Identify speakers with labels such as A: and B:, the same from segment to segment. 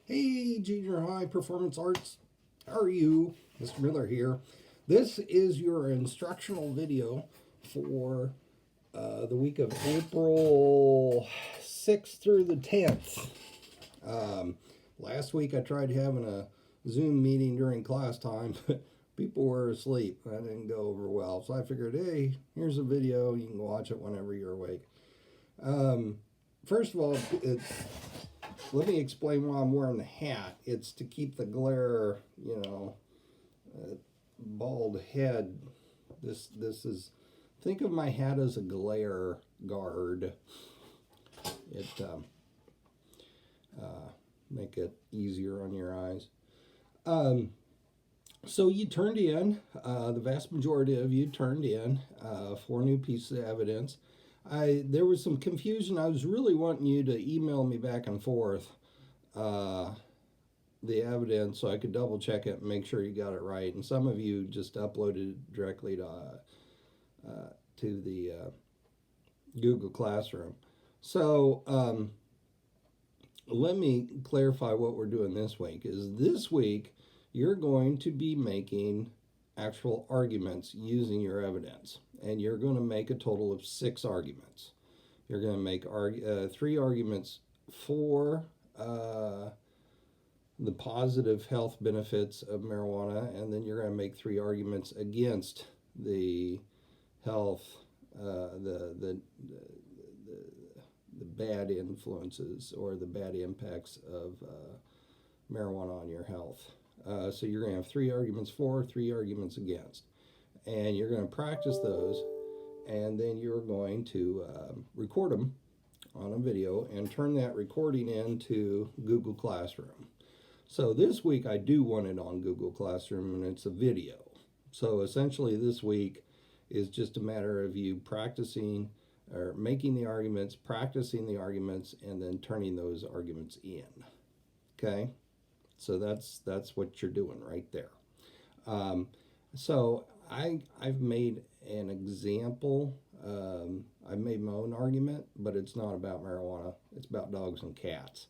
A: Hey, junior high performance arts. How are you? Mr. Miller here. This is your instructional video for the week of April 6th through the 10th. Last week I tried having a Zoom meeting during class time, but people were asleep. That didn't go over well. So I figured, hey, here's a video. You can watch it whenever you're awake. First of all, let me explain why I'm wearing the hat. It's to keep the glare, bald head. This is, think of my hat as a glare guard. It make it easier on your eyes. So you turned in, the vast majority of you turned in 4 new pieces of evidence. There was some confusion. I was really wanting you to email me back and forth the evidence so I could double check it and make sure you got it right. And some of you just uploaded it directly to the Google Classroom. So let me clarify what we're doing this week. This week you're going to be making actual arguments using your evidence, and you're going to make a total of 6 arguments. You're going to make 3 arguments for the positive health benefits of marijuana, and then you're going to make 3 arguments against the health, the bad influences or the bad impacts of marijuana on your health. So you're going to have 3 arguments for, 3 arguments against. And you're going to practice those, and then you're going to record them on a video and turn that recording into Google Classroom. So this week I do want it on Google Classroom, and it's a video. So essentially this week is just a matter of you practicing or making the arguments, practicing the arguments, and then turning those arguments in. Okay? So that's what you're doing right there. So I've made an example. I've made my own argument, but it's not about marijuana. It's about dogs and cats.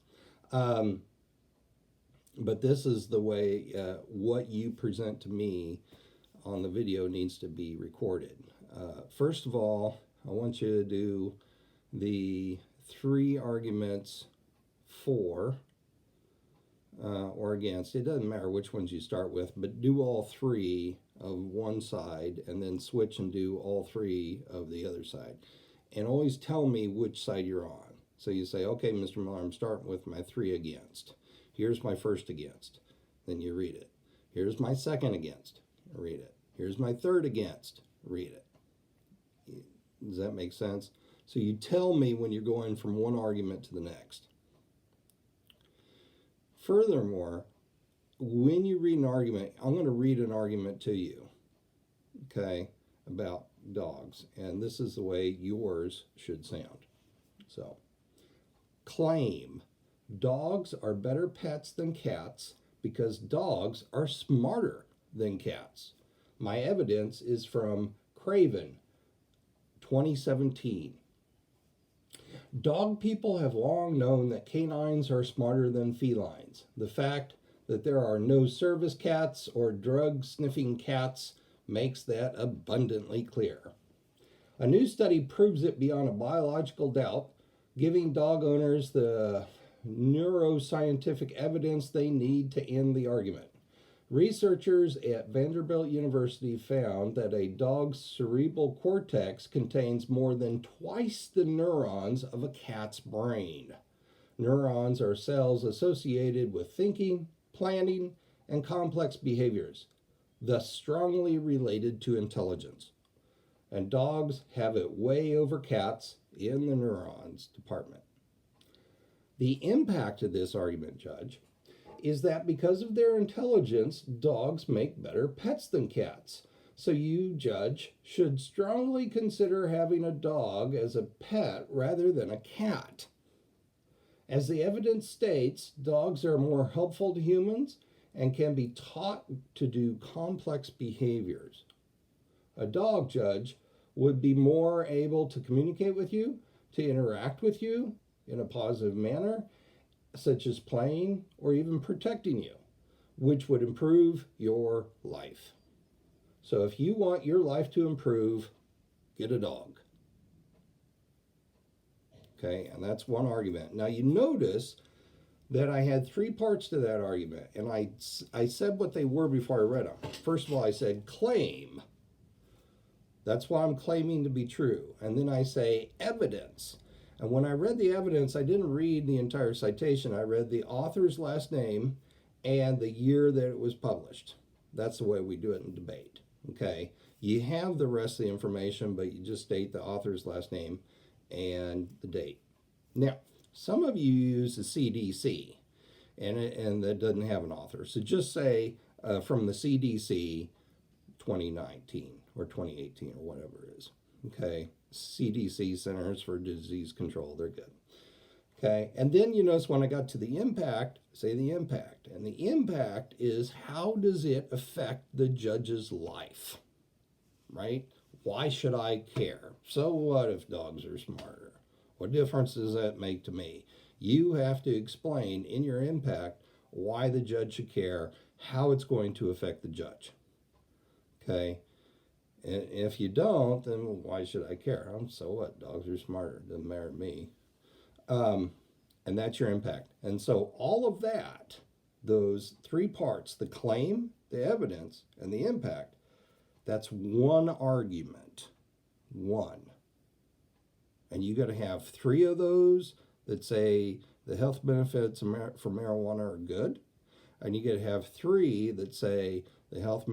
A: But this is the way what you present to me on the video needs to be recorded. First of all, I want you to do the 3 arguments for or against. It doesn't matter which ones you start with, but do all 3 of one side and then switch and do all 3 of the other side. And always tell me which side you're on. So you say, okay, Mr. Miller, I'm starting with my 3 against. Here's my first against. Then you read it. Here's my second against. Read it. Here's my third against. Read it. Does that make sense? So you tell me when you're going from one argument to the next. Furthermore, when you read an argument, I'm going to read an argument to you, okay, about dogs. And this is the way yours should sound. So, claim, dogs are better pets than cats because dogs are smarter than cats. My evidence is from Craven, 2017. Dog people have long known that canines are smarter than felines. The fact that there are no service cats or drug-sniffing cats makes that abundantly clear. A new study proves it beyond a biological doubt, giving dog owners the neuroscientific evidence they need to end the argument. Researchers at Vanderbilt University found that a dog's cerebral cortex contains more than twice the neurons of a cat's brain. Neurons are cells associated with thinking, planning, and complex behaviors, thus strongly related to intelligence. And dogs have it way over cats in the neurons department. The impact of this argument, Judge, is that because of their intelligence, dogs make better pets than cats. So you, Judge, should strongly consider having a dog as a pet rather than a cat. As the evidence states, dogs are more helpful to humans and can be taught to do complex behaviors. A dog, Judge, would be more able to communicate with you, to interact with you in a positive manner, such as playing or even protecting you, which would improve your life. So if you want your life to improve, get a dog. Okay, and that's one argument. Now you notice that I had three parts to that argument, and I said what they were before I read them. First of all, I said claim. That's what I'm claiming to be true. And then I say evidence. And when I read the evidence, I didn't read the entire citation. I read the author's last name and the year that it was published. That's the way we do it in debate. Okay, you have the rest of the information, but you just state the author's last name and the date. Now, some of you use the CDC, and that doesn't have an author. So just say from the CDC 2019 or 2018 or whatever it is. Okay, CDC, Centers for Disease Control, they're good. Okay, and then you notice when I got to the impact, say the impact. And the impact is how does it affect the judge's life, right? Why should I care? So what if dogs are smarter? What difference does that make to me? You have to explain in your impact why the judge should care, how it's going to affect the judge. Okay, and if you don't, then why should I care? So what? Dogs are smarter. Doesn't matter to me. And that's your impact. And so all of that, those three parts, the claim, the evidence, and the impact, that's one argument. One. And you got to have three of those that say the health benefits for marijuana are good. And you got to have three that say the health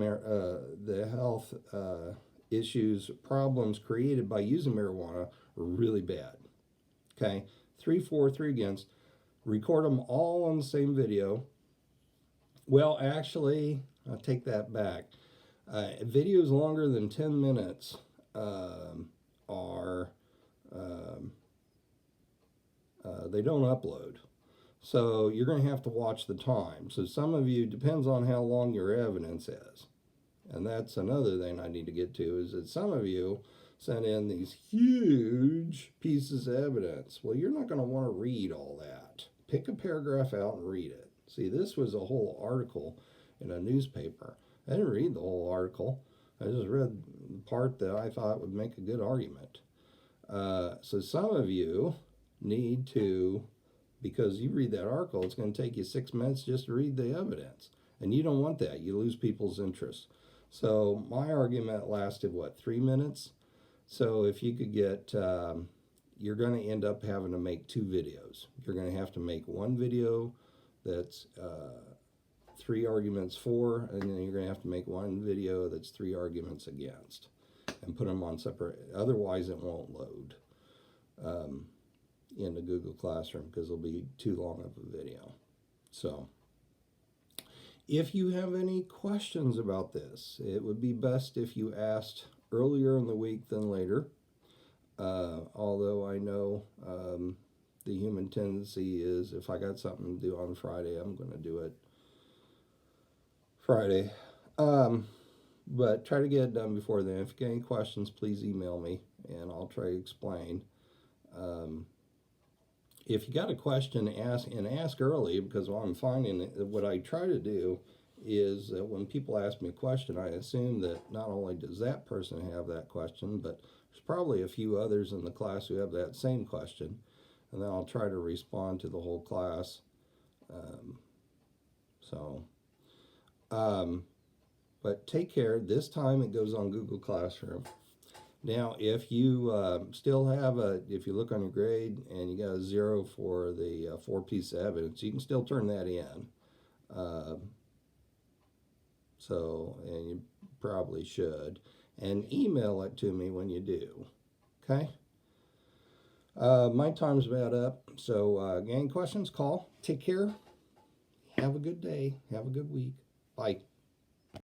A: issues, problems created by using marijuana are really bad. Okay, 3 for, 3 against. Record them all on the same video. Well, actually, I'll take that back. Videos longer than 10 minutes they don't upload. So you're going to have to watch the time. So some of you, depends on how long your evidence is. And that's another thing I need to get to, is that some of you sent in these huge pieces of evidence. Well, you're not going to want to read all that. Pick a paragraph out and read it. See, this was a whole article in a newspaper. I didn't read the whole article. I just read the part that I thought would make a good argument. So some of you need to, because you read that article, it's going to take you 6 minutes just to read the evidence. And you don't want that. You lose people's interest. So my argument lasted, 3 minutes? So if you could get, you're going to end up having to make 2 videos. You're going to have to make one video that's 3 arguments for, and then you're going to have to make one video that's 3 arguments against, and put them on separate. Otherwise, it won't load into Google Classroom because it'll be too long of a video. So if you have any questions about this, it would be best if you asked earlier in the week than later. Although I know the human tendency is, if I got something to do on Friday, I'm going to do it Friday. But try to get it done before then. If you get any questions, please email me and I'll try to explain. If you got a question, ask early, because what I'm finding, what I try to do is that when people ask me a question, I assume that not only does that person have that question, but there's probably a few others in the class who have that same question, and then I'll try to respond to the whole class. But take care. This time it goes on Google Classroom. Now, if you still have if you look on your grade and you got a 0 for the 4 pieces of evidence, you can still turn that in. And you probably should. And email it to me when you do. Okay? My time's about up. So, any questions, call. Take care. Have a good day. Have a good week. Bye.